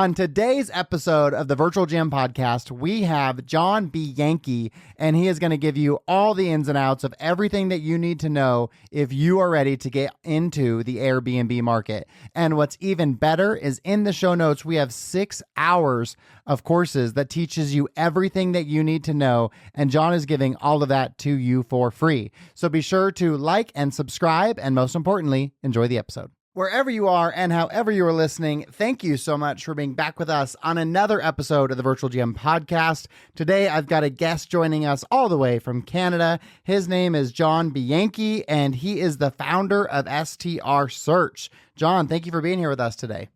On today's episode of the Virtual Gym Podcast, we have John Bianchi, and he is going to give you all the ins and outs of everything that you need to know if you are ready to get into the Airbnb market. And what's even better is in the show notes, we have 6 hours of courses that teaches you everything that you need to know, and John is giving all of that to you for free. So be sure to like and subscribe, and most importantly, enjoy the episode. Wherever you are and however you are listening, thank you so much for being back with us on another episode of the Virtual Gym Podcast. Today, I've got a guest joining us all the way from Canada. His name is John Bianchi, and he is the founder of STR Search. John, thank you for being here with us today.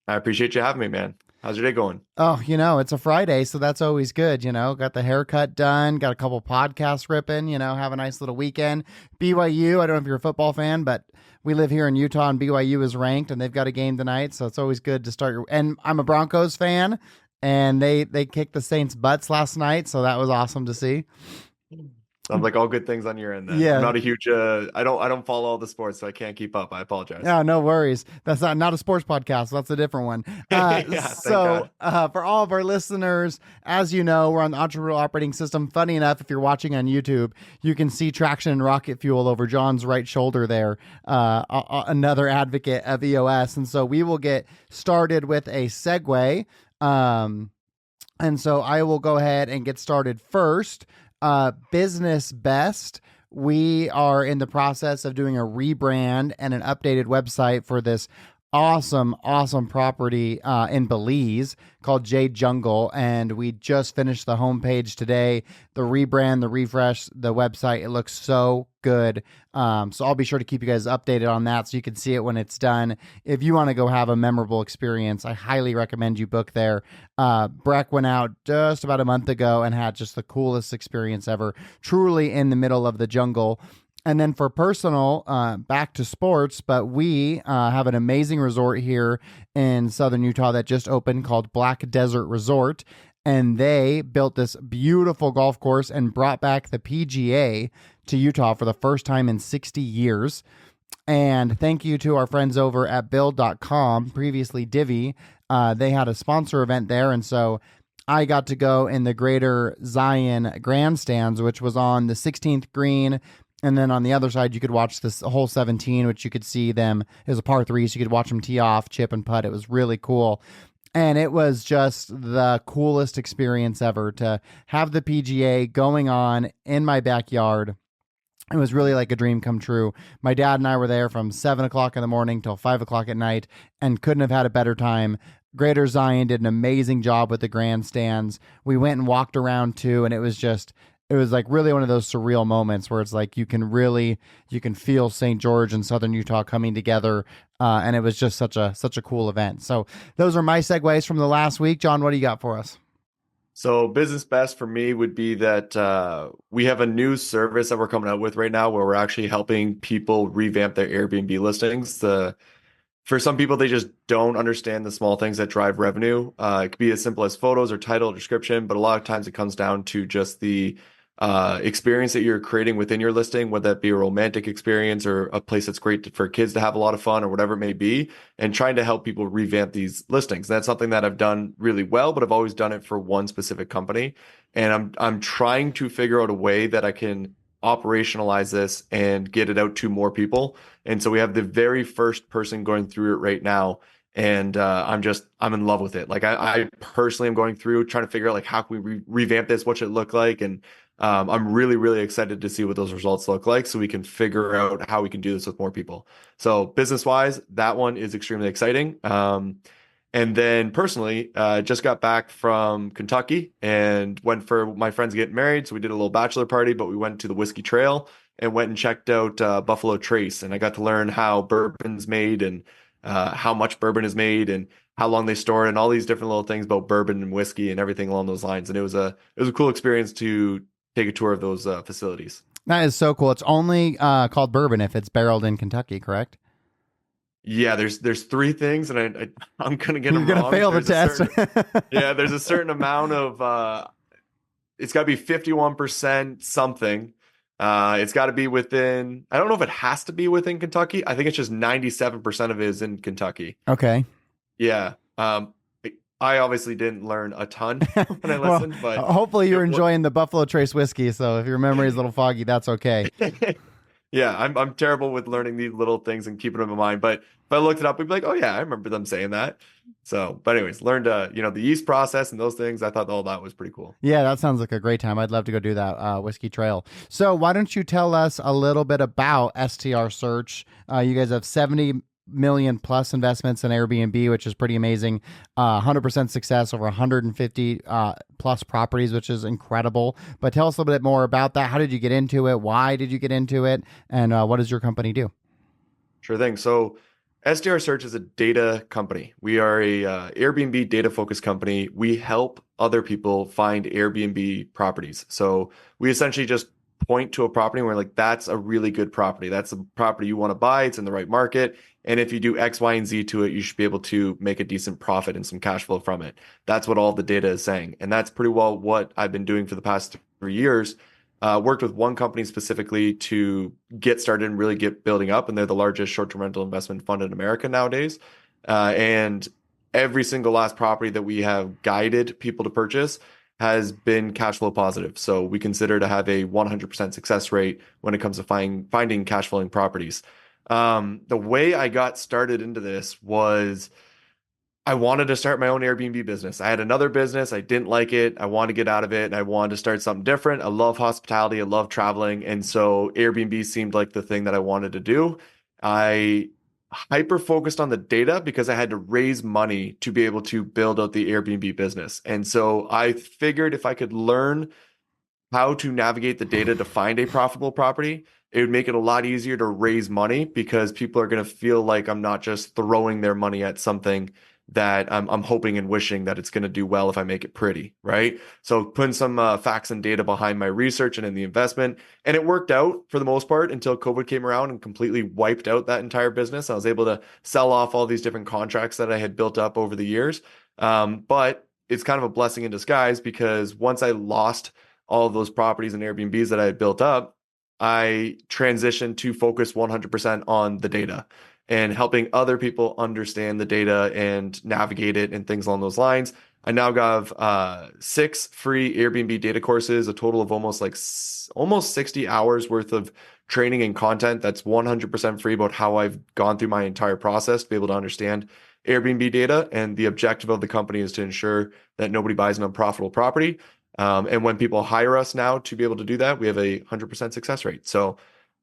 I appreciate you having me, man. How's your day going? Oh, it's a Friday, so that's always good. Got the haircut done, got a couple podcasts ripping, have a nice little weekend. BYU, I don't know if you're a football fan, but we live here in Utah and BYU is ranked and they've got a game tonight. So it's always good to start and I'm a Broncos fan and they kicked the Saints' butts last night. So that was awesome to see. Sounds like all good things on your end then. Yeah. I'm not a huge I don't follow all the sports, so I can't keep up. I apologize. Yeah, no worries. That's not a sports podcast. So that's a different one. For all of our listeners, as you know, we're on the Entrepreneurial Operating System. Funny enough, if you're watching on YouTube, you can see traction and rocket fuel over John's right shoulder there. Another advocate of EOS. And so we will get started with a segue. And so I will go ahead and get started first. Business Best. We are in the process of doing a rebrand and an updated website for this awesome property in Belize called Jade Jungle, and we just finished the homepage today. The rebrand, the refresh, the website, it looks so good. So I'll be sure to keep you guys updated on that so you can see it when it's done. If you want to go have a memorable experience, I highly recommend you book there. Breck went out just about a month ago and had just the coolest experience ever, truly in the middle of the jungle. And then for personal, back to sports, but we have an amazing resort here in southern Utah that just opened called Black Desert Resort. And they built this beautiful golf course and brought back the PGA to Utah for the first time in 60 years. And thank you to our friends over at build.com, previously Divvy. They had a sponsor event there. And so I got to go in the Greater Zion grandstands, which was on the 16th green. And then on the other side, you could watch this whole 17, which you could see them. It was a par 3, so you could watch them tee off, chip, and putt. It was really cool. And it was just the coolest experience ever to have the PGA going on in my backyard. It was really like a dream come true. My dad and I were there from 7 o'clock in the morning till 5 o'clock at night and couldn't have had a better time. Greater Zion did an amazing job with the grandstands. We went and walked around too, and it was like really one of those surreal moments where it's like you can feel St. George and Southern Utah coming together, and it was just such a cool event. So those are my segues from the last week. John, what do you got for us? So Business Best for me would be that we have a new service that we're coming out with right now where we're actually helping people revamp their Airbnb listings. For some people, they just don't understand the small things that drive revenue. It could be as simple as photos or title, description, but a lot of times it comes down to just the experience that you're creating within your listing, whether that be a romantic experience or a place that's great for kids to have a lot of fun or whatever it may be, and trying to help people revamp these listings. That's something that I've done really well, but I've always done it for one specific company. And I'm trying to figure out a way that I can operationalize this and get it out to more people. And so we have the very first person going through it right now. And I'm in love with it. Like I personally am going through trying to figure out like how can we revamp this, what should it look like, and I'm really, really excited to see what those results look like so we can figure out how we can do this with more people. So business-wise, that one is extremely exciting. And then personally, just got back from Kentucky and went for my friends getting married. So we did a little bachelor party, but we went to the Whiskey Trail and went and checked out Buffalo Trace. And I got to learn how bourbon's made and how much bourbon is made and how long they store it and all these different little things about bourbon and whiskey and everything along those lines. And it was a cool experience to take a tour of those facilities. That is so cool. It's only called bourbon if it's barreled in Kentucky, correct? Yeah, there's 3 things, and I'm gonna get them wrong. You're gonna fail the test. There's a certain amount of it's got to be 51% something. It's got to be within. I don't know if it has to be within Kentucky. I think it's just 97% of it is in Kentucky. Okay. Yeah. I obviously didn't learn a ton when I Well, listened, but hopefully you're it, enjoying the Buffalo Trace whiskey. So if your memory is a little foggy, that's okay. yeah, I'm terrible with learning these little things and keeping them in mind. But if I looked it up, we'd be like, oh yeah, I remember them saying that. So, but anyways, learned the yeast process and those things. I thought all that was pretty cool. Yeah, that sounds like a great time. I'd love to go do that whiskey trail. So why don't you tell us a little bit about STR Search? You guys have 70 million plus investments in Airbnb, which is pretty amazing. 100% success over 150 plus properties, which is incredible. But tell us a little bit more about that. How did you get into it? Why did you get into it? And what does your company do? Sure thing. So SDR Search is a data company. We are a Airbnb data focused company. We help other people find Airbnb properties. So we essentially just point to a property and we're like, that's a really good property. That's a property you want to buy. It's in the right market. And if you do X, Y, and Z to it, you should be able to make a decent profit and some cash flow from it. That's what all the data is saying. And that's pretty well what I've been doing for the past 3 years. Worked with one company specifically to get started and really get building up, and they're the largest short-term rental investment fund in America nowadays. And every single last property that we have guided people to purchase has been cash flow positive. So we consider to have a 100% success rate when it comes to finding cash flowing properties. The way I got started into this was I wanted to start my own Airbnb business. I had another business. I didn't like it. I wanted to get out of it and I wanted to start something different. I love hospitality. I love traveling. And so Airbnb seemed like the thing that I wanted to do. I hyper focused on the data because I had to raise money to be able to build out the Airbnb business. And so I figured if I could learn how to navigate the data to find a profitable property, it would make it a lot easier to raise money because people are going to feel like I'm not just throwing their money at something that I'm hoping and wishing that it's going to do well if I make it pretty, right? So putting some facts and data behind my research and in the investment, and it worked out for the most part until COVID came around and completely wiped out that entire business. I was able to sell off all these different contracts that I had built up over the years, but it's kind of a blessing in disguise because once I lost all of those properties and Airbnbs that I had built up, I transitioned to focus 100% on the data and helping other people understand the data and navigate it and things along those lines. I now have 6 free Airbnb data courses, a total of almost 60 hours worth of training and content that's 100% free about how I've gone through my entire process to be able to understand Airbnb data. And the objective of the company is to ensure that nobody buys an unprofitable property. And when people hire us now to be able to do that, we have a 100% success rate. So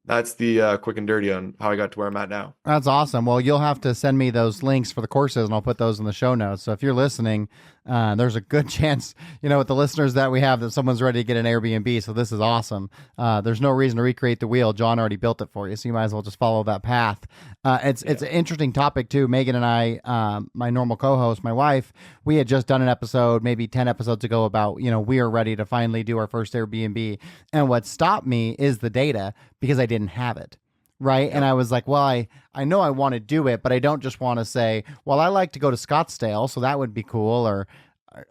that's the quick and dirty on how I got to where I'm at now. That's awesome. Well, you'll have to send me those links for the courses and I'll put those in the show notes. So if you're listening, there's a good chance, with the listeners that we have, that someone's ready to get an Airbnb. So this is awesome. There's no reason to recreate the wheel. John already built it for you. So you might as well just follow that path. It's an interesting topic too. Megan and I, my normal co-host, my wife, we had just done an episode, maybe 10 episodes ago about, we are ready to finally do our first Airbnb. And what stopped me is the data because I didn't have it. Right. Yep. And I was like, well, I know I want to do it, but I don't just want to say, well, I like to go to Scottsdale, so that would be cool. Or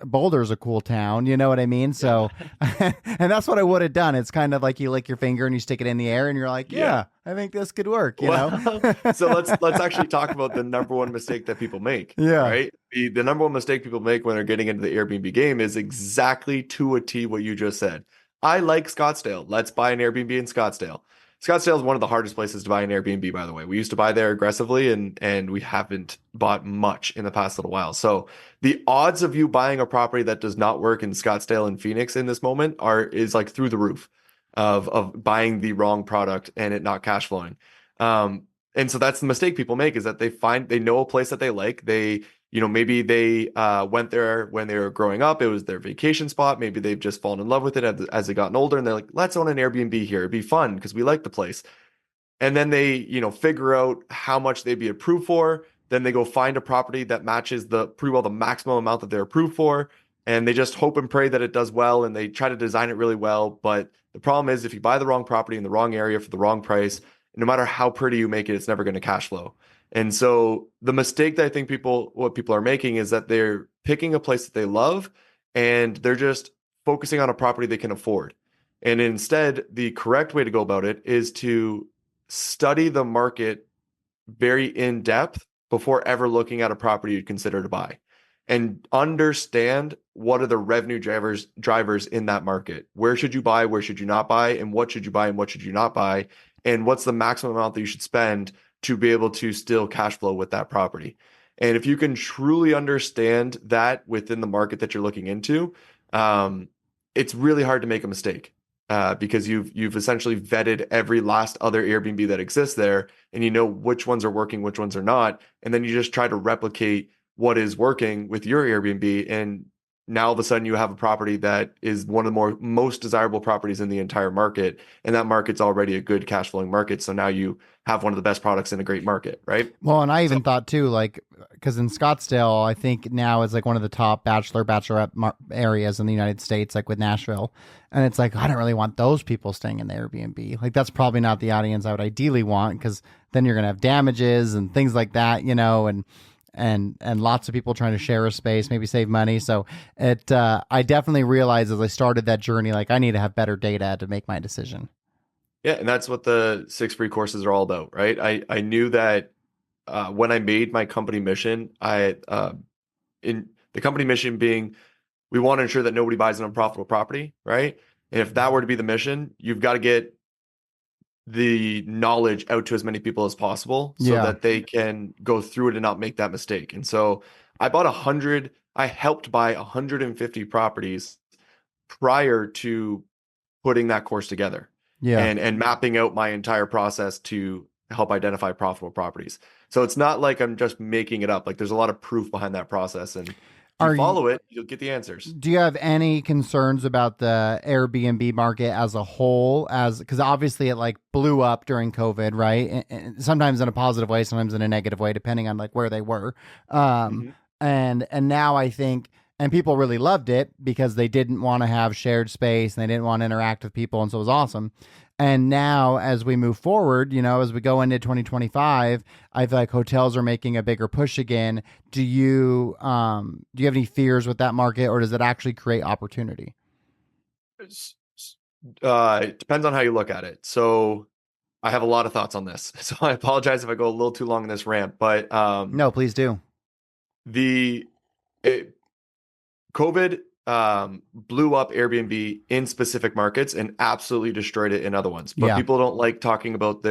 Boulder's a cool town. You know what I mean? So, and that's what I would have done. It's kind of like you lick your finger and you stick it in the air and you're like, yeah. I think this could work, you know? So let's actually talk about the number one mistake that people make. Yeah. Right. The number one mistake people make when they're getting into the Airbnb game is exactly to a T what you just said. I like Scottsdale. Let's buy an Airbnb in Scottsdale. Scottsdale is one of the hardest places to buy an Airbnb, by the way. We used to buy there aggressively and we haven't bought much in the past little while. So the odds of you buying a property that does not work in Scottsdale and Phoenix in this moment is like through the roof of buying the wrong product and it not cash flowing. And so that's the mistake people make is that they know a place that they like. Maybe they went there when they were growing up. It was their vacation spot. Maybe they've just fallen in love with it as they gotten older and they're like, let's own an Airbnb here. It'd be fun because we like the place. And then they, figure out how much they'd be approved for. Then they go find a property that matches pretty well the maximum amount that they're approved for. And they just hope and pray that it does well. And they try to design it really well. But the problem is if you buy the wrong property in the wrong area for the wrong price, no matter how pretty you make it, it's never going to cash flow. And so the mistake that I think what people are making is that they're picking a place that they love and they're just focusing on a property they can afford. And instead, the correct way to go about it is to study the market very in depth before ever looking at a property you'd consider to buy. and understand what are the revenue drivers in that market. Where should you buy? Where should you not buy? And what should you buy? And what should you not buy? And what's the maximum amount that you should spend to be able to still cash flow with that property? And if you can truly understand that within the market that you're looking into, it's really hard to make a mistake because you've essentially vetted every last other Airbnb that exists there, and you know which ones are working, which ones are not, and then you just try to replicate what is working with your Airbnb, and now all of a sudden you have a property that is one of the most desirable properties in the entire market, and that market's already a good cash flowing market. So now you have one of the best products in a great market, right? Well, and I even thought too, like, because in Scottsdale, I think now is like one of the top bachelorette areas in the United States, like with Nashville. And it's like, I don't really want those people staying in the Airbnb. Like, that's probably not the audience I would ideally want, because then you're going to have damages and things like that, and lots of people trying to share a space, maybe save money. So I definitely realized as I started that journey, like, I need to have better data to make my decision. Yeah, and that's what the 6 free courses are all about, right? I knew that when I made my company mission, in the company mission being, we want to ensure that nobody buys an unprofitable property, right? And if that were to be the mission, you've got to get the knowledge out to as many people as possible so that they can go through it and not make that mistake. And so I helped buy 150 properties prior to putting that course together. And mapping out my entire process to help identify profitable properties. So it's not like I'm just making it up. Like, there's a lot of proof behind that process, and if you follow it, you'll get the answers. Do you have any concerns about the Airbnb market as a whole? Because obviously it like blew up during COVID, right? And sometimes in a positive way, sometimes in a negative way, depending on like where they were. And now I think, and people really loved it because they didn't want to have shared space and they didn't want to interact with people. And so it was awesome. And now as we move forward, as we go into 2025, I feel like hotels are making a bigger push again. Do you have any fears with that market, or does it actually create opportunity? It depends on how you look at it. So I have a lot of thoughts on this. So I apologize if I go a little too long in this rant, but no, please do. COVID blew up Airbnb in specific markets and absolutely destroyed it in other ones. But people don't like talking about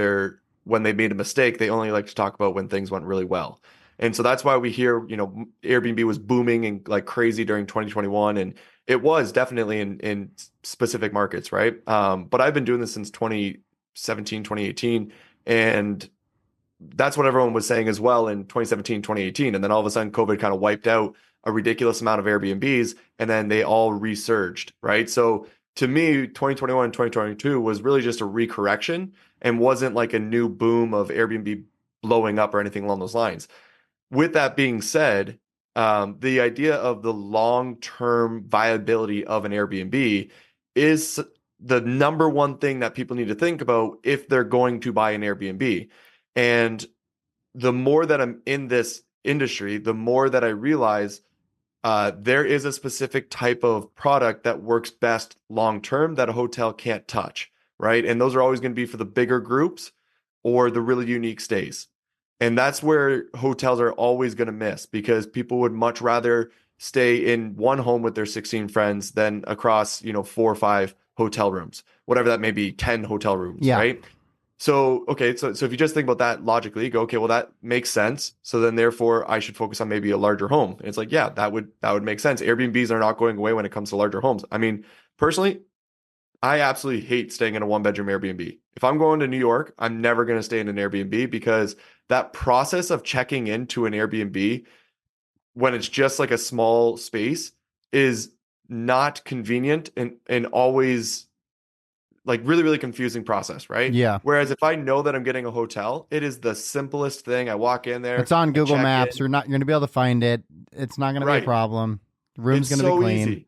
when they made a mistake. They only like to talk about when things went really well. And so that's why we hear, Airbnb was booming and like crazy during 2021. And it was definitely in specific markets, right? But I've been doing this since 2017, 2018. And that's what everyone was saying as well in 2017, 2018. And then all of a sudden, COVID kind of wiped out a ridiculous amount of Airbnbs, and then they all resurged, right? So to me, 2021 and 2022 was really just a recorrection and wasn't like a new boom of Airbnb blowing up or anything along those lines. With that being said, the idea of the long-term viability of an Airbnb is the number one thing that people need to think about if they're going to buy an Airbnb. And the more that I'm in this industry, the more that I realize there is a specific type of product that works best long-term that a hotel can't touch, right? And those are always going to be for the bigger groups or the really unique stays. And that's where hotels are always going to miss, because people would much rather stay in one home with their 16 friends than across, 4 or 5 hotel rooms, whatever that may be, 10 hotel rooms, right? So, okay, so if you just think about that logically, you go, okay, well, that makes sense. So then therefore I should focus on maybe a larger home. And it's like, yeah, that would make sense. Airbnbs are not going away when it comes to larger homes. I mean, personally, I absolutely hate staying in a 1-bedroom Airbnb. If I'm going to New York, I'm never going to stay in an Airbnb, because that process of checking into an Airbnb when it's just like a small space is not convenient and always like really, really confusing process, right? Yeah. Whereas if I know that I'm getting a hotel, it is the simplest thing. I walk in there. It's on Google Maps. You're going to be able to find it. It's not going to be a problem. The room's going to be clean. Easy.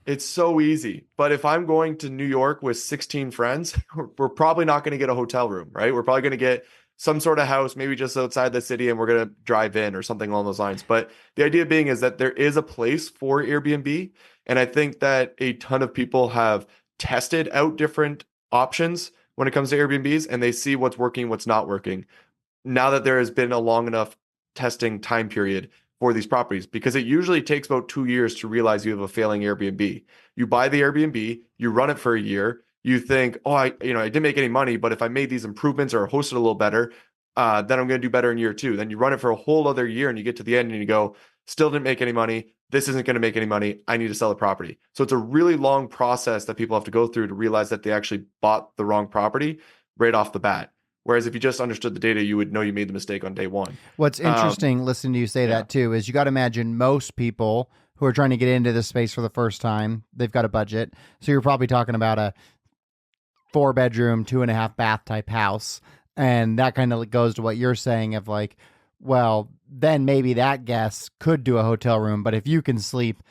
It's so easy. But if I'm going to New York with 16 friends, we're probably not going to get a hotel room, right? We're probably going to get some sort of house, maybe just outside the city, and we're going to drive in or something along those lines. But the idea being is that there is a place for Airbnb. And I think that a ton of people have tested out different options when it comes to Airbnbs, and they see what's working, what's not working. Now that there has been a long enough testing time period for these properties because it usually takes about 2 years to realize you have a failing Airbnb. You buy the Airbnb, you run it for a year, you think, oh, I didn't make any money, but if I made these improvements or hosted a little better, then I'm going to do better in year 2. Then you run it for a whole other year and you get to the end and you go, still didn't make any money. This isn't going to make any money. I need to sell the property. So it's a really long process that people have to go through to realize that they actually bought the wrong property right off the bat. Whereas if you just understood the data, you would know you made the mistake on day one. What's interesting, listening to you say that too, is you got to imagine most people who are trying to get into this space for the first time, they've got a budget. So you're probably talking about a 4-bedroom, 2.5-bath type house. And that kind of goes to what you're saying of like, well, then maybe that guest could do a hotel room. But if you can sleep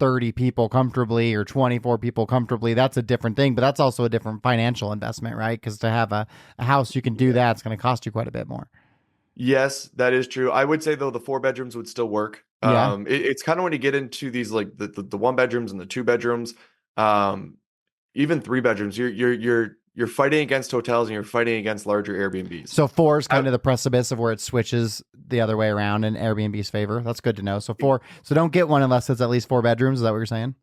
30 people comfortably or 24 people comfortably, that's a different thing. But that's also a different financial investment, right? Because to have a house you can do that, it's going to cost you quite a bit more. Yes, that is true. I would say though the 4 bedrooms would still work. Yeah. It's kind of when you get into these like the 1 bedrooms and the 2 bedrooms, even 3 bedrooms, you're fighting against hotels and you're fighting against larger Airbnbs. So 4 is kind of the precipice of where it switches the other way around in Airbnb's favor. That's good to know. So 4. So don't get one unless it's at least 4 bedrooms. Is that what you're saying?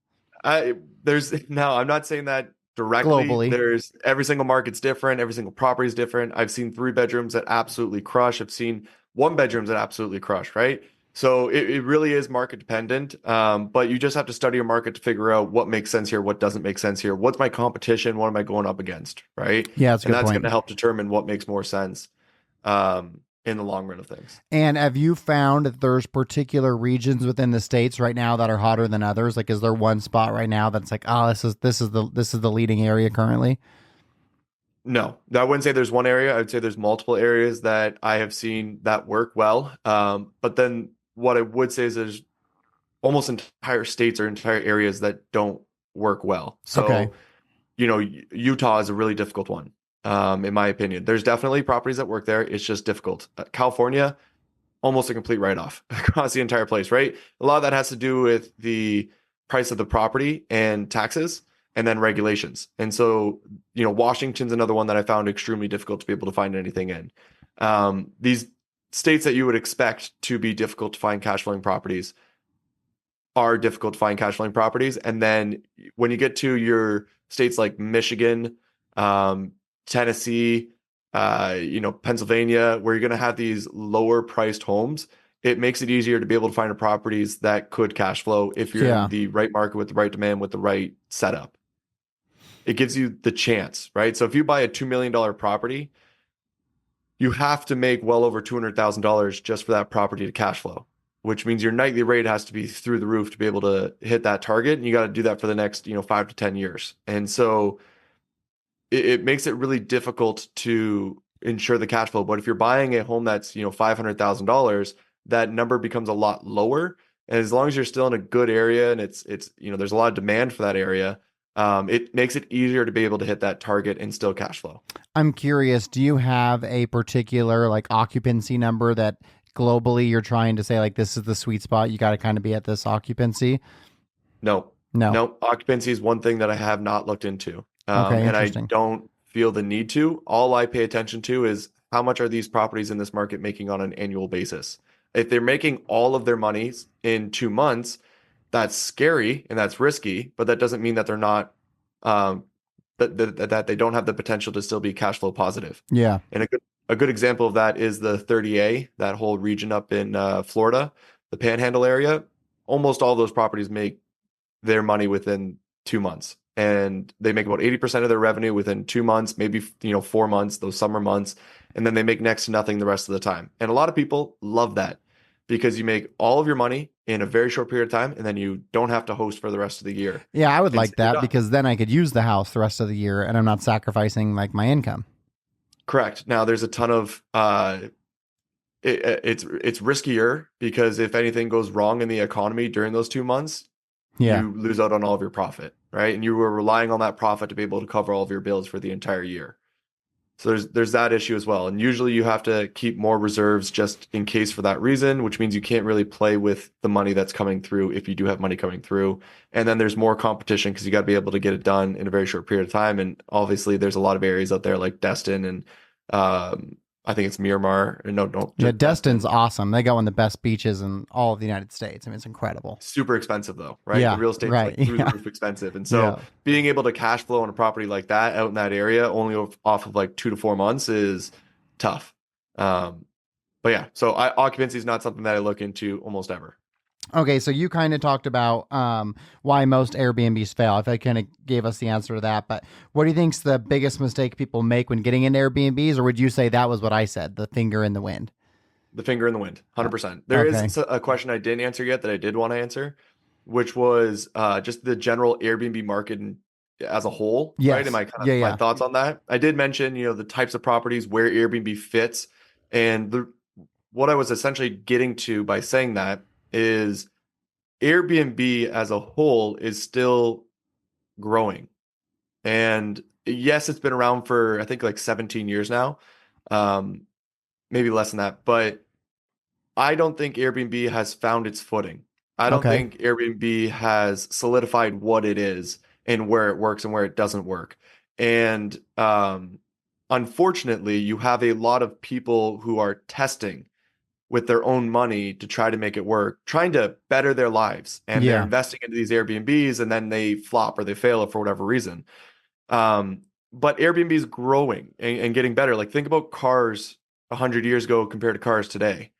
I'm not saying that directly. Globally. There's every single market's different. Every single property is different. I've seen 3 bedrooms that absolutely crush. I've seen 1 bedrooms that absolutely crush, right? So it really is market dependent. But you just have to study your market to figure out what makes sense here, what doesn't make sense here. What's my competition? What am I going up against? Right. Yeah, that's a good point. That's going to help determine what makes more sense in the long run of things. And have you found that there's particular regions within the states right now that are hotter than others? Like, is there one spot right now that's like, oh, this is the leading area currently? No, I wouldn't say there's one area. I would say there's multiple areas that I have seen that work well. But then what I would say is there's almost entire states or entire areas that don't work well. So, Okay. Utah is a really difficult one, in my opinion. There's definitely properties that work there. It's just difficult. California, almost a complete write-off across the entire place, right? A lot of that has to do with the price of the property and taxes and then regulations. And so, Washington's another one that I found extremely difficult to be able to find anything in. These states that you would expect to be difficult to find cash flowing properties are difficult to find cash flowing properties. And then when you get to your states like Michigan, Tennessee, Pennsylvania, where you're going to have these lower priced homes, it makes it easier to be able to find properties that could cash flow if you're in the right market with the right demand, with the right setup. It gives you the chance, right? So if you buy a $2 million property, you have to make well over $200,000 just for that property to cash flow, which means your nightly rate has to be through the roof to be able to hit that target. And you got to do that for the next, 5 to 10 years. And so it makes it really difficult to ensure the cash flow. But if you're buying a home that's, $500,000, that number becomes a lot lower. And as long as you're still in a good area and it's there's a lot of demand for that area, it makes it easier to be able to hit that target and still cash flow. I'm curious, do you have a particular like occupancy number that globally you're trying to say like this is the sweet spot? You got to kind of be at this occupancy. No. Occupancy is one thing that I have not looked into. Okay, and I don't feel the need to. All I pay attention to is how much are these properties in this market making on an annual basis. If they're making all of their monies in 2 months, that's scary and that's risky, but that doesn't mean that they're not that they don't have the potential to still be cash flow positive. Yeah. And a good example of that is the 30A, that whole region up in Florida, the Panhandle area. Almost all those properties make their money within 2 months, and they make about 80% of their revenue within 2 months, maybe 4 months, those summer months, and then they make next to nothing the rest of the time. And a lot of people love that because you make all of your money in a very short period of time, and then you don't have to host for the rest of the year. Yeah, I would like that because then I could use the house the rest of the year, and I'm not sacrificing like my income. Correct. Now there's a ton of it's riskier because if anything goes wrong in the economy during those 2 months, you lose out on all of your profit, right? And you were relying on that profit to be able to cover all of your bills for the entire year. So there's that issue as well. And usually you have to keep more reserves just in case for that reason, which means you can't really play with the money that's coming through if you do have money coming through. And then there's more competition because you got to be able to get it done in a very short period of time. And obviously there's a lot of areas out there like Destin and I think it's Miramar. No, Yeah, just Destin's Destin. awesome. They got one of the best beaches in all of the United States. I mean, it's incredible. Super expensive though, right? The Yeah, real estate's right. like through the Yeah, roof expensive. And so yeah. being able to cash flow on a property like that out in that area only off of like 2 to 4 months is tough. Um, but yeah, so occupancy is not something that I look into almost ever. Okay, so you kind of talked about why most Airbnbs fail. I feel like kind of gave us the answer to that. But what do you think's the biggest mistake people make when getting into Airbnbs, or would you say that was what I said, the finger in the wind? The finger in the wind, Uh, 100%. There is Okay. a question I didn't answer yet that I did want to answer, which was just the general Airbnb market as a whole, right? And Yes. my kind Yeah. of my Yeah. thoughts on that. I did mention, the types of properties where Airbnb fits, and what I was essentially getting to by saying that is Airbnb as a whole is still growing. And yes, it's been around for I think like 17 years now. Um, maybe less than that, but I don't think Airbnb has found its footing. I don't Okay. think Airbnb has solidified what it is and where it works and where it doesn't work. And unfortunately, you have a lot of people who are testing with their own money to try to make it work, trying to better their lives. And they're Yeah. investing into these Airbnbs and then they flop or they fail for whatever reason. Um, but Airbnb is growing and getting better. Like think about cars 100 years ago compared to cars today.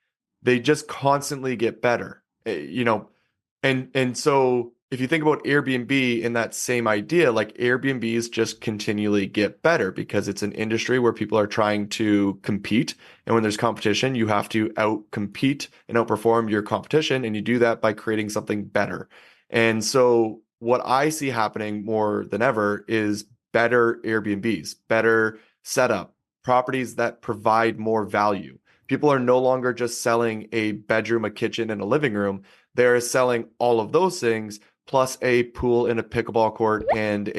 They just constantly get better. And so if you think about Airbnb in that same idea, like Airbnbs just continually get better because it's an industry where people are trying to compete. And when there's competition, you have to out-compete and outperform your competition. And you do that by creating something better. And so what I see happening more than ever is better Airbnbs, better setup, properties that provide more value. People are no longer just selling a bedroom, a kitchen, and a living room. They're selling all of those things plus a pool and a pickleball court and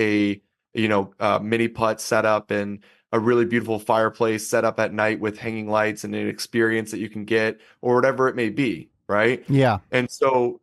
mini putt setup and a really beautiful fireplace set up at night with hanging lights and an experience that you can get or whatever it may be, right? Yeah. And so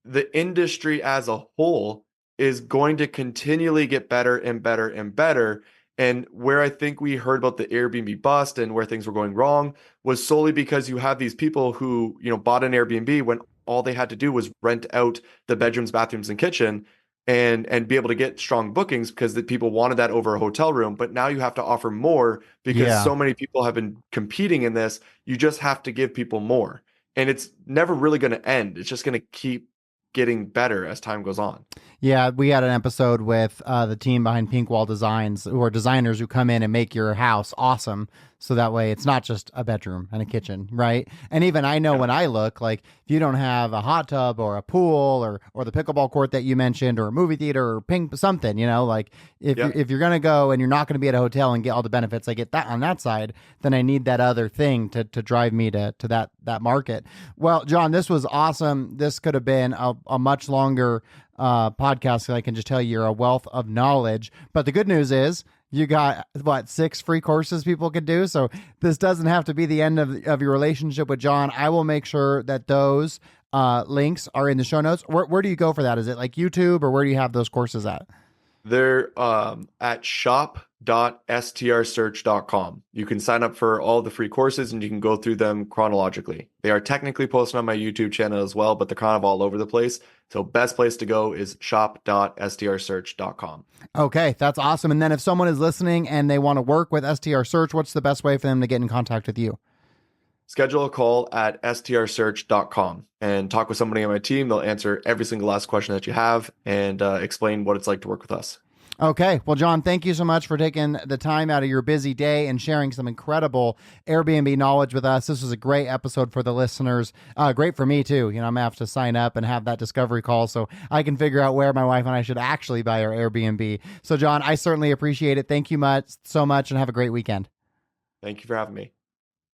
the industry as a whole is going to continually get better and better and better. And where I think we heard about the Airbnb bust and where things were going wrong was solely because you have these people who, bought an Airbnb when all they had to do was rent out the bedrooms, bathrooms, and kitchen and be able to get strong bookings because the people wanted that over a hotel room. But now you have to offer more because Yeah. so many people have been competing in this. You just have to give people more. And it's never really going to end. It's just going to keep getting better as time goes on. Yeah, we had an episode with the team behind Pink Wall Designs, who are designers who come in and make your house awesome. So that way it's not just a bedroom and a kitchen, right? And even I know Yeah. when I look, like if you don't have a hot tub or a pool or the pickleball court that you mentioned or a movie theater or pink something, like Yeah. if you're gonna go and you're not gonna be at a hotel and get all the benefits, I get that on that side, then I need that other thing to drive me to that market. Well, John, this was awesome. This could have been a much longer podcast. I can just tell you're a wealth of knowledge. But the good news is you got what 6 free courses people could do. So this doesn't have to be the end of your relationship with John. I will make sure that those links are in the show notes. Where do you go for that? Is it like YouTube or where do you have those courses at? They're at shop.strsearch.com. You can sign up for all the free courses and you can go through them chronologically. They are technically posted on my YouTube channel as well, but they're kind of all over the place. So best place to go is shop.strsearch.com. Okay, that's awesome. And then if someone is listening and they want to work with STR Search, what's the best way for them to get in contact with you? Schedule a call at strsearch.com and talk with somebody on my team. They'll answer every single last question that you have and explain what it's like to work with us. Okay. Well, John, thank you so much for taking the time out of your busy day and sharing some incredible Airbnb knowledge with us. This was a great episode for the listeners. Great for me too. I'm gonna have to sign up and have that discovery call so I can figure out where my wife and I should actually buy our Airbnb. So, John, I certainly appreciate it. Thank you so much, and have a great weekend. Thank you for having me.